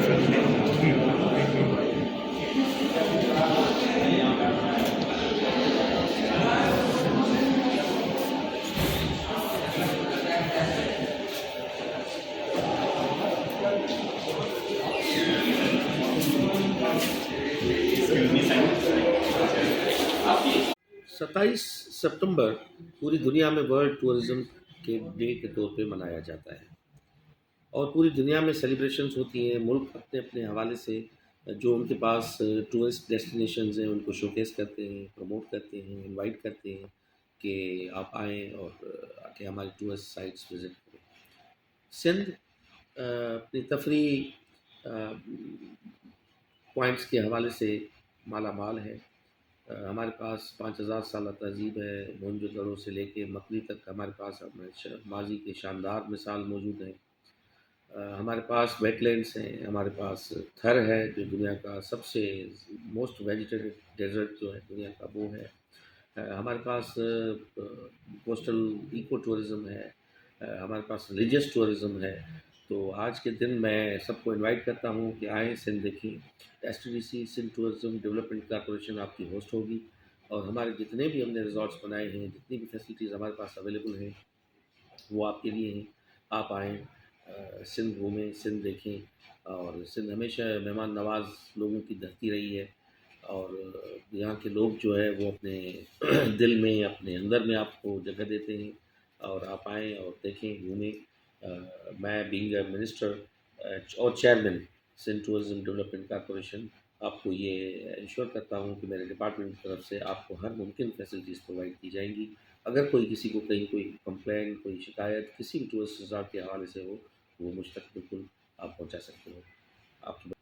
27 सितंबर पूरी दुनिया में वर्ल्ड टूरिज्म के डे के तौर पे मनाया जाता है और पूरी दुनिया में सेलिब्रेशंस होती हैं। मुल्क अपने अपने हवाले से जो उनके पास टूरिस्ट डेस्टिनेशंस हैं उनको शोकेस करते हैं, प्रमोट करते हैं, इनवाइट करते हैं कि आप आएँ और आके हमारे टूरिस्ट साइट्स विज़िट करें। सिंध अपनी तफरी पॉइंट्स के हवाले से माला माल है। हमारे पास 5000 साल तहज़ीब है। मोहनजोदड़ो से लेके मकरी तक हमारे पास माजी के शानदार मिसाल मौजूद हैं। हमारे पास वेटलैंड्स हैं, हमारे पास थर है जो दुनिया का सबसे मोस्ट वेजिटेटेड डेजर्ट जो है दुनिया का वो है। हमारे पास कोस्टल इको टूरिज़्म है। हमारे पास रिलीजियस टूरिज़्म है। तो आज के दिन मैं सबको इनवाइट करता हूँ कि आएँ सिंध देखें। एसटीडीसी सिंध टूरिज़्म डेवलपमेंट कॉरपोरेशन आपकी होस्ट होगी और हमारे जितने भी हमने रिजॉर्ट्स बनाए हैं, जितनी भी फैसिलिटीज़ हमारे पास अवेलेबल हैं वो आपके लिए हैं। आप आएँ, सिंध घूमें, सिंध देखें और सिंध हमेशा मेहमान नवाज़ लोगों की धरती रही है और यहाँ के लोग जो है वो अपने दिल में, अपने अंदर में आपको जगह देते हैं और आप आएँ और देखें, घूमें। मैं बीइंग अ मिनिस्टर और chairman Sindh tourism development corporation आपको ये इंश्योर करता हूँ कि मेरे डिपार्टमेंट की तरफ से आपको हर मुमकिन फैसिलिटीज़ प्रोवाइड की जाएंगी। अगर कोई किसी को कहीं कोई कंप्लेन, कोई शिकायत किसी भी टूरिस्ट रिज़ॉर्ट के हवाले से हो, वो मुझ तक बिल्कुल आप पहुँचा सकते हो। आपकी